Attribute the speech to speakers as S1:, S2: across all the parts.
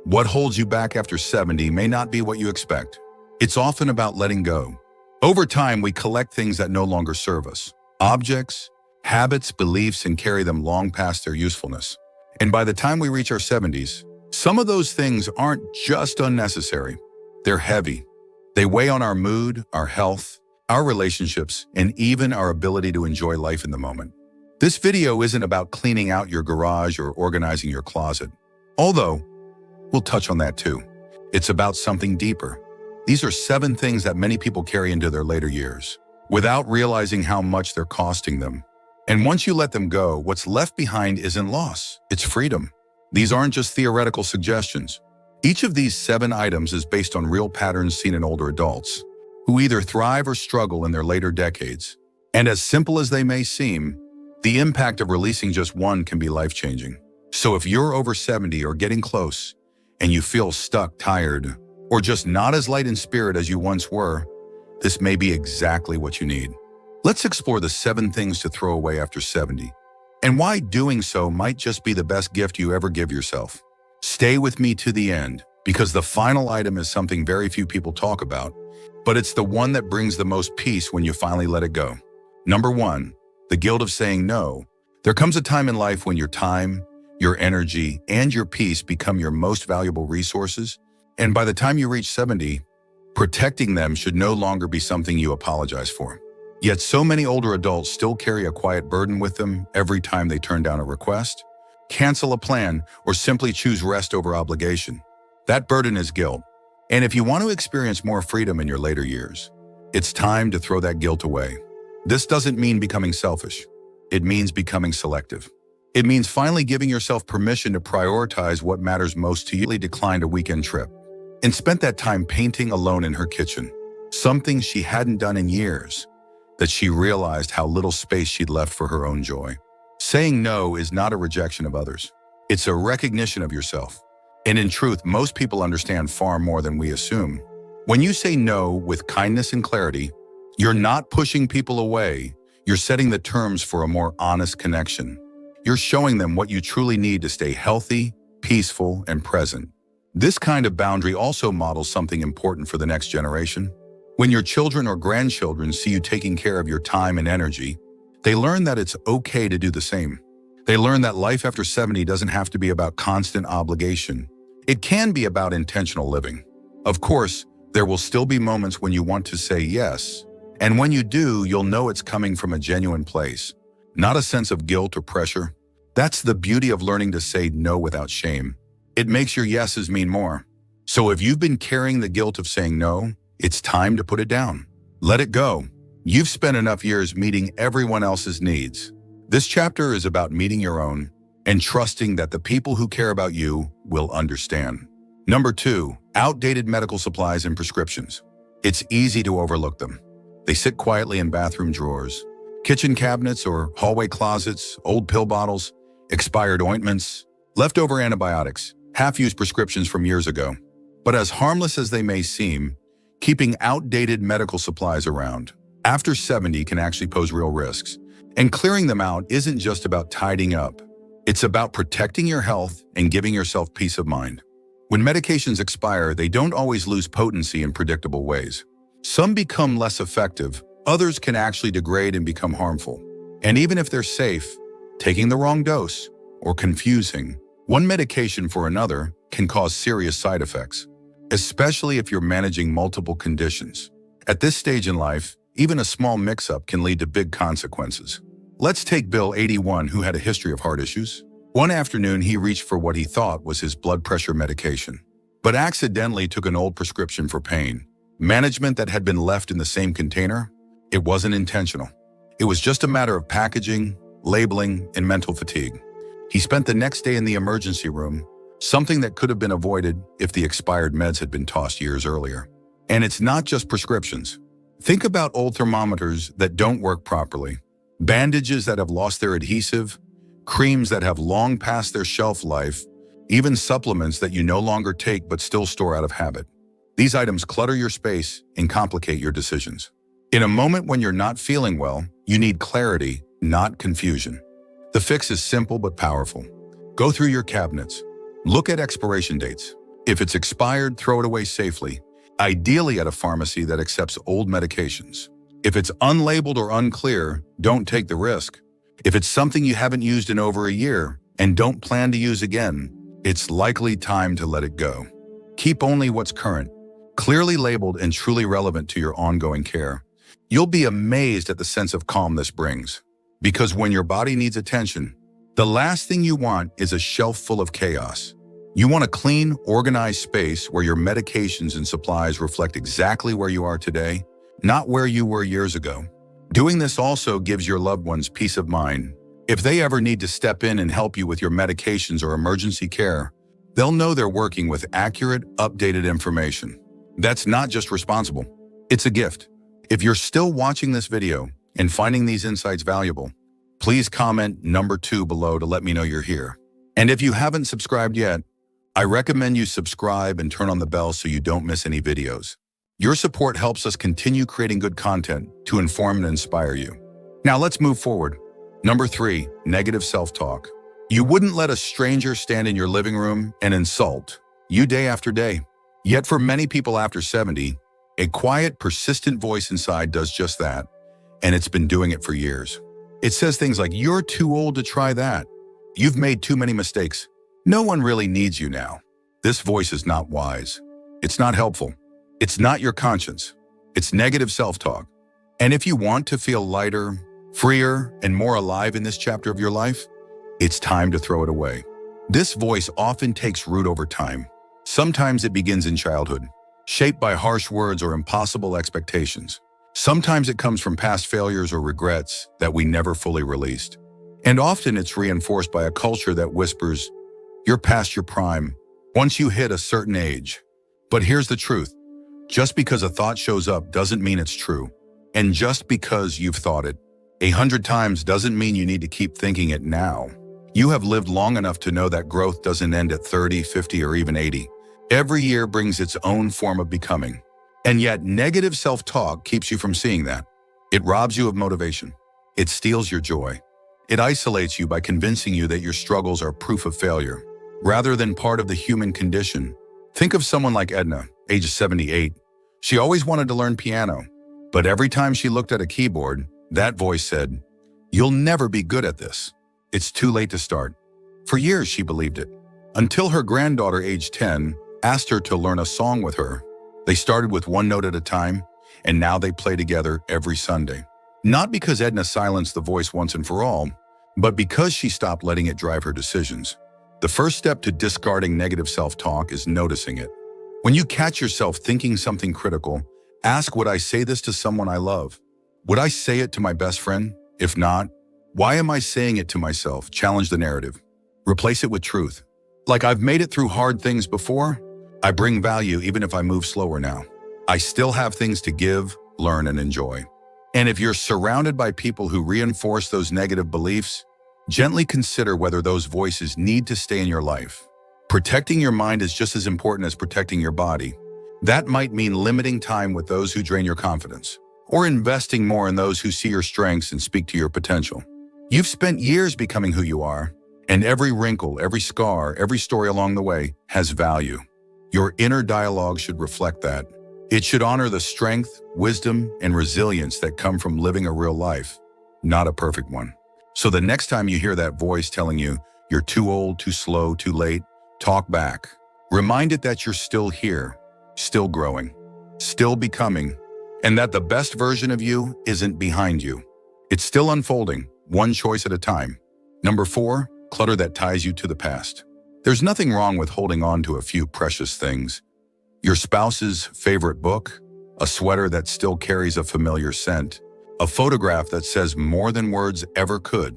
S1: What holds you back after 70 may not be what you expect. It's often about letting go. Over time, we collect things that no longer serve us. Objects, habits, beliefs, and carry them long past their usefulness. And by the time we reach our 70s, some of those things aren't just unnecessary. They're heavy. They weigh on our mood, our health, our relationships, and even our ability to enjoy life in the moment. This video isn't about cleaning out your garage or organizing your closet, although we'll touch on that too. It's about something deeper. These are 7 things that many people carry into their later years, without realizing how much they're costing them. And once you let them go, what's left behind isn't loss, it's freedom. These aren't just theoretical suggestions. Each of these 7 items is based on real patterns seen in older adults, who either thrive or struggle in their later decades. And as simple as they may seem, the impact of releasing just one can be life-changing. So if you're over 70 or getting close, and you feel stuck, tired, or just not as light in spirit as you once were, this may be exactly what you need. Let's explore the 7 things to throw away after 70, and why doing so might just be the best gift you ever give yourself. Stay with me to the end, because the final item is something very few people talk about, but it's the one that brings the most peace when you finally let it go. Number 1, the guilt of saying no. There comes a time in life when your time, your energy, and your peace become your most valuable resources, and by the time you reach 70, protecting them should no longer be something you apologize for. Yet so many older adults still carry a quiet burden with them every time they turn down a request, cancel a plan, or simply choose rest over obligation. That burden is guilt. And if you want to experience more freedom in your later years, it's time to throw that guilt away. This doesn't mean becoming selfish. It means becoming selective. It means finally giving yourself permission to prioritize what matters most to you. She declined a weekend trip and spent that time painting alone in her kitchen, something she hadn't done in years, that she realized how little space she'd left for her own joy. Saying no is not a rejection of others. It's a recognition of yourself. And in truth, most people understand far more than we assume. When you say no with kindness and clarity, you're not pushing people away. You're setting the terms for a more honest connection. You're showing them what you truly need to stay healthy, peaceful, and present. This kind of boundary also models something important for the next generation. When your children or grandchildren see you taking care of your time and energy, they learn that it's okay to do the same. They learn that life after 70 doesn't have to be about constant obligation. It can be about intentional living. Of course, there will still be moments when you want to say yes, and when you do, you'll know it's coming from a genuine place, not a sense of guilt or pressure. That's the beauty of learning to say no without shame. It makes your yeses mean more. So if you've been carrying the guilt of saying no, it's time to put it down. Let it go. You've spent enough years meeting everyone else's needs. This chapter is about meeting your own and trusting that the people who care about you will understand. Number 2, outdated medical supplies and prescriptions. It's easy to overlook them. They sit quietly in bathroom drawers, kitchen cabinets or hallway closets, old pill bottles, expired ointments, leftover antibiotics, half-used prescriptions from years ago. But as harmless as they may seem, keeping outdated medical supplies around after 70 can actually pose real risks. And clearing them out isn't just about tidying up. It's about protecting your health and giving yourself peace of mind. When medications expire, they don't always lose potency in predictable ways. Some become less effective, others can actually degrade and become harmful. And even if they're safe, taking the wrong dose or confusing one medication for another can cause serious side effects, especially if you're managing multiple conditions. At this stage in life, even a small mix-up can lead to big consequences. Let's take Bill, 81, who had a history of heart issues. One afternoon, he reached for what he thought was his blood pressure medication, but accidentally took an old prescription for pain management that had been left in the same container. It wasn't intentional. It was just a matter of packaging, labeling, and mental fatigue. He spent the next day in the emergency room, something that could have been avoided if the expired meds had been tossed years earlier. And it's not just prescriptions. Think about old thermometers that don't work properly, bandages that have lost their adhesive, creams that have long passed their shelf life, even supplements that you no longer take but still store out of habit. These items clutter your space and complicate your decisions. In a moment when you're not feeling well, you need clarity, not confusion. The fix is simple but powerful. Go through your cabinets. Look at expiration dates. If it's expired, throw it away safely, ideally at a pharmacy that accepts old medications. If it's unlabeled or unclear, don't take the risk. If it's something you haven't used in over a year and don't plan to use again, it's likely time to let it go. Keep only what's current, clearly labeled and truly relevant to your ongoing care. You'll be amazed at the sense of calm this brings. Because when your body needs attention, the last thing you want is a shelf full of chaos. You want a clean, organized space where your medications and supplies reflect exactly where you are today, not where you were years ago. Doing this also gives your loved ones peace of mind. If they ever need to step in and help you with your medications or emergency care, they'll know they're working with accurate, updated information. That's not just responsible, it's a gift. If you're still watching this video and finding these insights valuable, please comment number 2 below to let me know you're here. And if you haven't subscribed yet, I recommend you subscribe and turn on the bell so you don't miss any videos. Your support helps us continue creating good content to inform and inspire you. Now let's move forward. Number 3, negative self-talk. You wouldn't let a stranger stand in your living room and insult you day after day. Yet for many people after 70, a quiet, persistent voice inside does just that, and it's been doing it for years. It says things like, "You're too old to try that. You've made too many mistakes. No one really needs you now." This voice is not wise. It's not helpful. It's not your conscience. It's negative self-talk. And if you want to feel lighter, freer, and more alive in this chapter of your life, it's time to throw it away. This voice often takes root over time. Sometimes it begins in childhood, shaped by harsh words or impossible expectations. Sometimes it comes from past failures or regrets that we never fully released. And often it's reinforced by a culture that whispers, "You're past your prime once you hit a certain age." But here's the truth. Just because a thought shows up doesn't mean it's true. And just because you've thought it 100 times doesn't mean you need to keep thinking it now. You have lived long enough to know that growth doesn't end at 30, 50, or even 80. Every year brings its own form of becoming. And yet negative self-talk keeps you from seeing that. It robs you of motivation. It steals your joy. It isolates you by convincing you that your struggles are proof of failure, rather than part of the human condition. Think of someone like Edna, age 78. She always wanted to learn piano, but every time she looked at a keyboard, that voice said, "You'll never be good at this. It's too late to start." For years, she believed it, until her granddaughter, age 10, asked her to learn a song with her. They started with one note at a time, and now they play together every Sunday. Not because Edna silenced the voice once and for all, but because she stopped letting it drive her decisions. The first step to discarding negative self-talk is noticing it. When you catch yourself thinking something critical, ask, would I say this to someone I love? Would I say it to my best friend? If not, why am I saying it to myself? Challenge the narrative. Replace it with truth. Like, I've made it through hard things before. I bring value even if I move slower now. I still have things to give, learn, and enjoy. And if you're surrounded by people who reinforce those negative beliefs, gently consider whether those voices need to stay in your life. Protecting your mind is just as important as protecting your body. That might mean limiting time with those who drain your confidence, or investing more in those who see your strengths and speak to your potential. You've spent years becoming who you are, and every wrinkle, every scar, every story along the way has value. Your inner dialogue should reflect that. It should honor the strength, wisdom, and resilience that come from living a real life, not a perfect one. So the next time you hear that voice telling you you're too old, too slow, too late, talk back. Remind it that you're still here, still growing, still becoming, and that the best version of you isn't behind you. It's still unfolding, one choice at a time. Number 4, clutter that ties you to the past. There's nothing wrong with holding on to a few precious things. Your spouse's favorite book, a sweater that still carries a familiar scent, a photograph that says more than words ever could.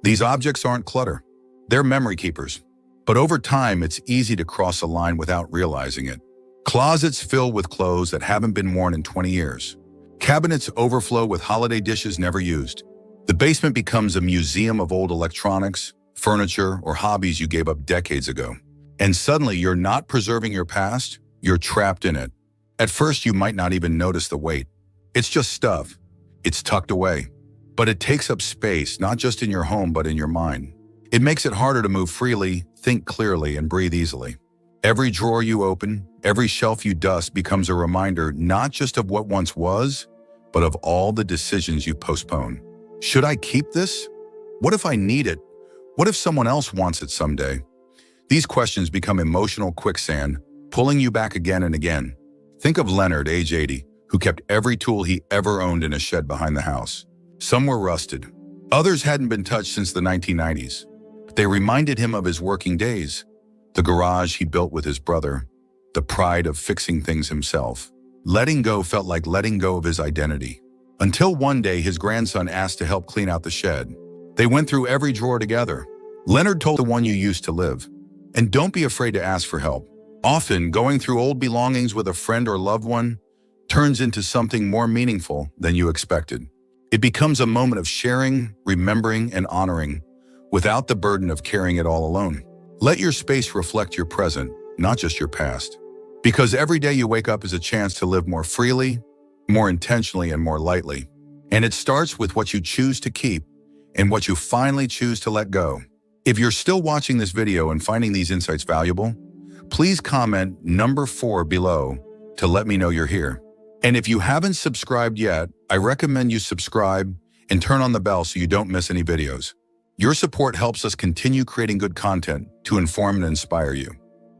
S1: These objects aren't clutter. They're memory keepers. But over time, it's easy to cross a line without realizing it. Closets fill with clothes that haven't been worn in 20 years. Cabinets overflow with holiday dishes never used. The basement becomes a museum of old electronics, furniture, or hobbies you gave up decades ago. And suddenly, you're not preserving your past, you're trapped in it. At first, you might not even notice the weight. It's just stuff. It's tucked away. But it takes up space, not just in your home, but in your mind. It makes it harder to move freely, think clearly, and breathe easily. Every drawer you open, every shelf you dust becomes a reminder not just of what once was, but of all the decisions you postpone. Should I keep this? What if I need it? What if someone else wants it someday? These questions become emotional quicksand, pulling you back again and again. Think of Leonard, age 80, who kept every tool he ever owned in a shed behind the house. Some were rusted. Others hadn't been touched since the 1990s. But they reminded him of his working days, the garage he built with his brother, the pride of fixing things himself. Letting go felt like letting go of his identity. Until one day his grandson asked to help clean out the shed. They went through every drawer together. Leonard told the one you used to live. And don't be afraid to ask for help. Often, going through old belongings with a friend or loved one turns into something more meaningful than you expected. It becomes a moment of sharing, remembering, and honoring, without the burden of carrying it all alone. Let your space reflect your present, not just your past. Because every day you wake up is a chance to live more freely, more intentionally, and more lightly. And it starts with what you choose to keep and what you finally choose to let go. If you're still watching this video and finding these insights valuable, please comment number 4 below to let me know you're here. And if you haven't subscribed yet, I recommend you subscribe and turn on the bell so you don't miss any videos. Your support helps us continue creating good content to inform and inspire you.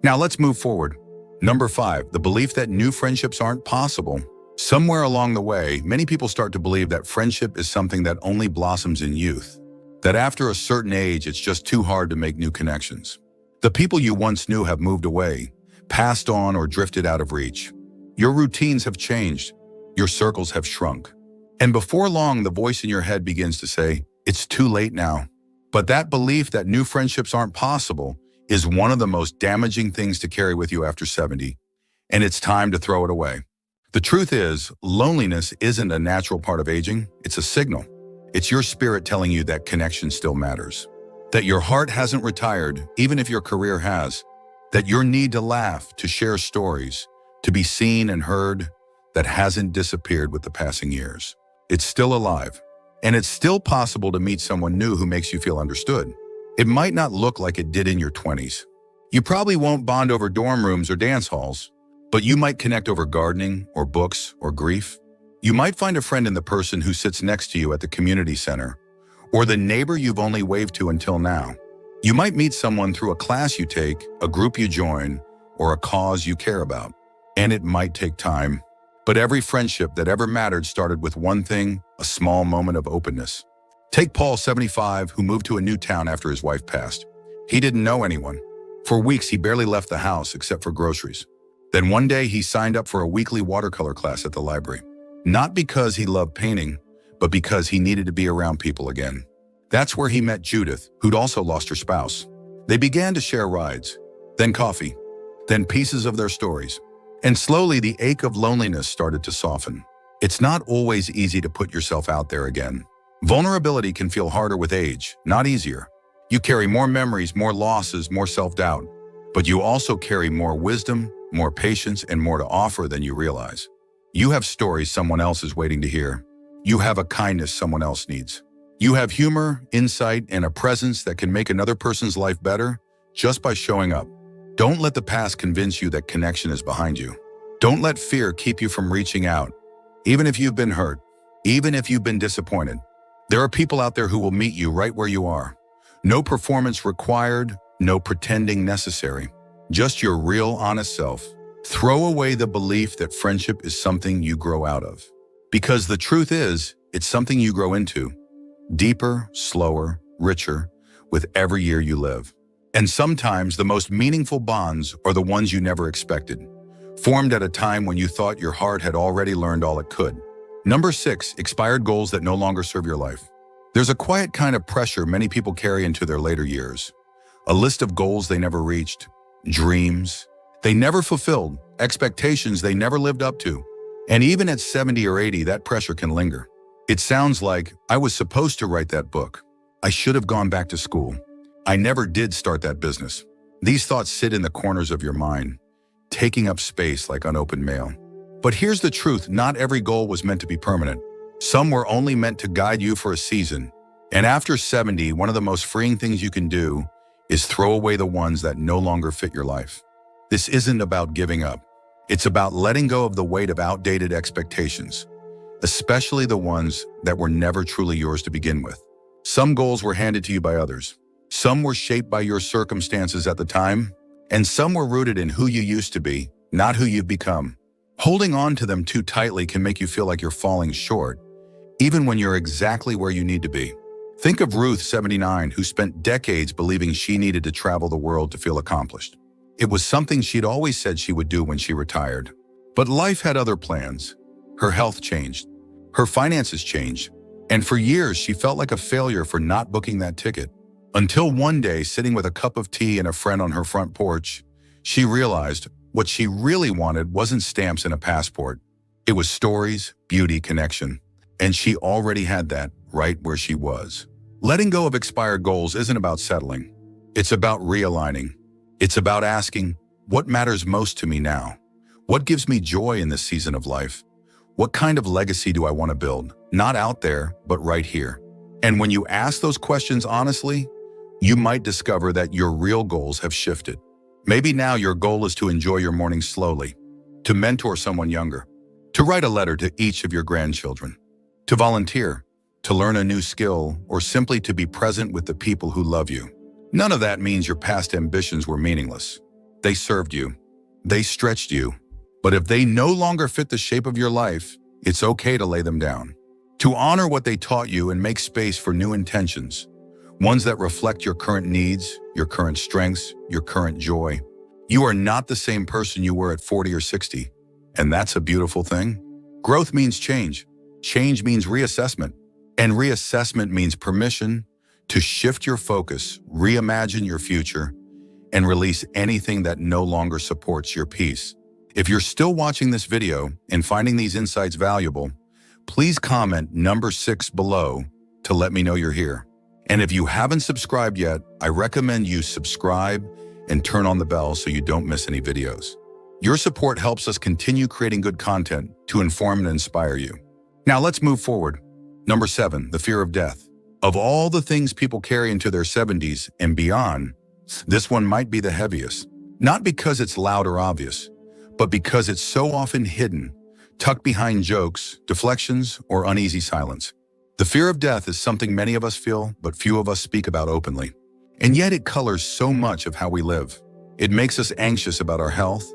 S1: Now let's move forward. Number 5, the belief that new friendships aren't possible. Somewhere along the way, many people start to believe that friendship is something that only blossoms in youth. That after a certain age, it's just too hard to make new connections. The people you once knew have moved away, passed on, or drifted out of reach. Your routines have changed. Your circles have shrunk. And before long, the voice in your head begins to say, it's too late now. But that belief that new friendships aren't possible is one of the most damaging things to carry with you after 70, and it's time to throw it away. The truth is, loneliness isn't a natural part of aging, it's a signal. It's your spirit telling you that connection still matters, that your heart hasn't retired, even if your career has, that your need to laugh, to share stories, to be seen and heard, that hasn't disappeared with the passing years. It's still alive, and it's still possible to meet someone new who makes you feel understood. It might not look like it did in your 20s. You probably won't bond over dorm rooms or dance halls, but you might connect over gardening or books or grief. You might find a friend in the person who sits next to you at the community center, or the neighbor you've only waved to until now. You might meet someone through a class you take, a group you join, or a cause you care about. And it might take time, but every friendship that ever mattered started with one thing, a small moment of openness. Take Paul, 75, who moved to a new town after his wife passed. He didn't know anyone. For weeks, he barely left the house except for groceries. Then one day, he signed up for a weekly watercolor class at the library. Not because he loved painting, but because he needed to be around people again. That's where he met Judith, who'd also lost her spouse. They began to share rides, then coffee, then pieces of their stories. And slowly, the ache of loneliness started to soften. It's not always easy to put yourself out there again. Vulnerability can feel harder with age, not easier. You carry more memories, more losses, more self-doubt. But you also carry more wisdom, more patience, and more to offer than you realize. You have stories someone else is waiting to hear. You have a kindness someone else needs. You have humor, insight, and a presence that can make another person's life better just by showing up. Don't let the past convince you that connection is behind you. Don't let fear keep you from reaching out, even if you've been hurt, even if you've been disappointed. There are people out there who will meet you right where you are. No performance required, no pretending necessary. Just your real, honest self. Throw away the belief that friendship is something you grow out of. Because the truth is, it's something you grow into. Deeper, slower, richer, with every year you live. And sometimes the most meaningful bonds are the ones you never expected, formed at a time when you thought your heart had already learned all it could. Number 6, expired goals that no longer serve your life. There's a quiet kind of pressure many people carry into their later years. A list of goals they never reached, dreams they never fulfilled, expectations they never lived up to. And even at 70 or 80, that pressure can linger. It sounds like, I was supposed to write that book. I should have gone back to school. I never did start that business. These thoughts sit in the corners of your mind, taking up space like unopened mail. But here's the truth, not every goal was meant to be permanent. Some were only meant to guide you for a season. And after 70, one of the most freeing things you can do is throw away the ones that no longer fit your life. This isn't about giving up. It's about letting go of the weight of outdated expectations, especially the ones that were never truly yours to begin with. Some goals were handed to you by others. Some were shaped by your circumstances at the time, and some were rooted in who you used to be, not who you've become. Holding on to them too tightly can make you feel like you're falling short, even when you're exactly where you need to be. Think of Ruth, 79, who spent decades believing she needed to travel the world to feel accomplished. It was something she'd always said she would do when she retired. But life had other plans. Her health changed. Her finances changed. And for years, she felt like a failure for not booking that ticket. Until one day, sitting with a cup of tea and a friend on her front porch, she realized what she really wanted wasn't stamps and a passport. It was stories, beauty, connection. And she already had that right where she was. Letting go of expired goals isn't about settling. It's about realigning. It's about asking, what matters most to me now? What gives me joy in this season of life? What kind of legacy do I want to build? Not out there, but right here. And when you ask those questions honestly, you might discover that your real goals have shifted. Maybe now your goal is to enjoy your mornings slowly, to mentor someone younger, to write a letter to each of your grandchildren, to volunteer, to learn a new skill, or simply to be present with the people who love you. None of that means your past ambitions were meaningless. They served you. They stretched you. But if they no longer fit the shape of your life, it's okay to lay them down. To honor what they taught you and make space for new intentions, ones that reflect your current needs, your current strengths, your current joy. You are not the same person you were at 40 or 60, and that's a beautiful thing. Growth means change. Change means reassessment, and reassessment means permission to shift your focus, reimagine your future, and release anything that no longer supports your peace. If you're still watching this video and finding these insights valuable, please comment number 6 below to let me know you're here. And if you haven't subscribed yet, I recommend you subscribe and turn on the bell so you don't miss any videos. Your support helps us continue creating good content to inform and inspire you. Now let's move forward. Number 7, the fear of death. Of all the things people carry into their 70s and beyond, this one might be the heaviest. Not because it's loud or obvious, but because it's so often hidden, tucked behind jokes, deflections, or uneasy silence. The fear of death is something many of us feel, but few of us speak about openly. And yet it colors so much of how we live. It makes us anxious about our health,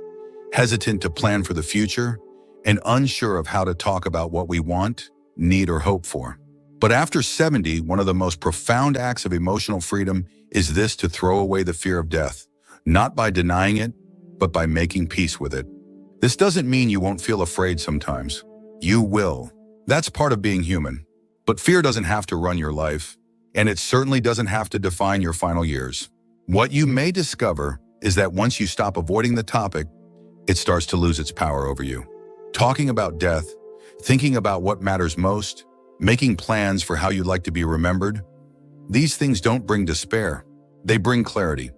S1: hesitant to plan for the future, and unsure of how to talk about what we want, need, or hope for. But after 70, one of the most profound acts of emotional freedom is this: to throw away the fear of death, not by denying it, but by making peace with it. This doesn't mean you won't feel afraid sometimes. You will. That's part of being human. But fear doesn't have to run your life, and it certainly doesn't have to define your final years. What you may discover is that once you stop avoiding the topic, it starts to lose its power over you. Talking about death, thinking about what matters most, making plans for how you'd like to be remembered, these things don't bring despair. They bring clarity.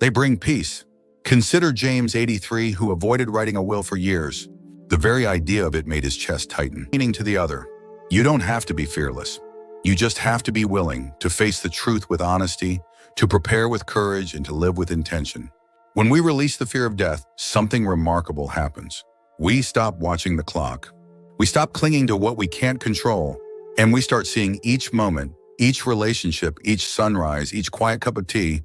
S1: They bring peace. Consider James, 83, who avoided writing a will for years. The very idea of it made his chest tighten. Meaning to the other, you don't have to be fearless. You just have to be willing to face the truth with honesty, to prepare with courage, and to live with intention. When we release the fear of death, something remarkable happens. We stop watching the clock. We stop clinging to what we can't control, and we start seeing each moment, each relationship, each sunrise, each quiet cup of tea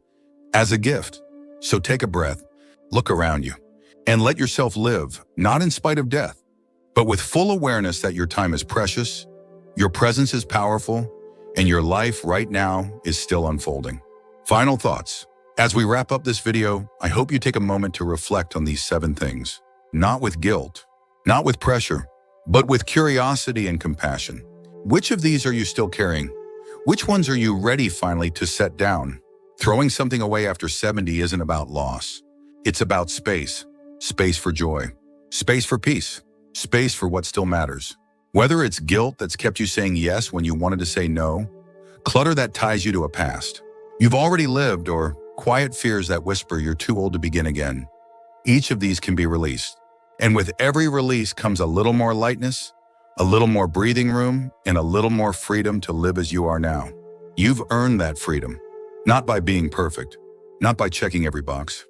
S1: as a gift. So take a breath, look around you, and let yourself live, not in spite of death, but with full awareness that your time is precious, your presence is powerful, and your life right now is still unfolding. Final thoughts. As we wrap up this video, I hope you take a moment to reflect on these 7 things, not with guilt, not with pressure, but with curiosity and compassion. Which of these are you still carrying? Which ones are you ready finally to set down? Throwing something away after 70 isn't about loss. It's about space. Space for joy. Space for peace. Space for what still matters. Whether it's guilt that's kept you saying yes when you wanted to say no, clutter that ties you to a past you've already lived, or quiet fears that whisper you're too old to begin again, each of these can be released. And with every release comes a little more lightness, a little more breathing room, and a little more freedom to live as you are now. You've earned that freedom, not by being perfect, not by checking every box,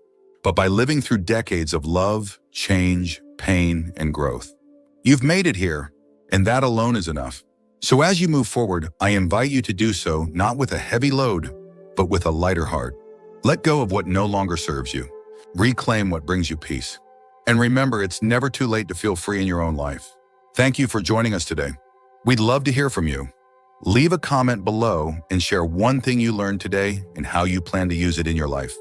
S1: but by living through decades of love, change, pain, and growth. You've made it here, and that alone is enough. So as you move forward, I invite you to do so not with a heavy load, but with a lighter heart. Let go of what no longer serves you. Reclaim what brings you peace. And remember, it's never too late to feel free in your own life. Thank you for joining us today. We'd love to hear from you. Leave a comment below and share one thing you learned today and how you plan to use it in your life.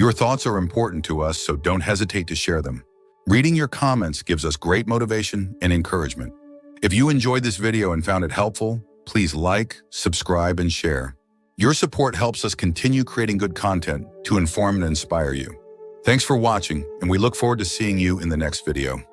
S1: Your thoughts are important to us, so don't hesitate to share them. Reading your comments gives us great motivation and encouragement. If you enjoyed this video and found it helpful, please like, subscribe, and share. Your support helps us continue creating good content to inform and inspire you. Thanks for watching, and we look forward to seeing you in the next video.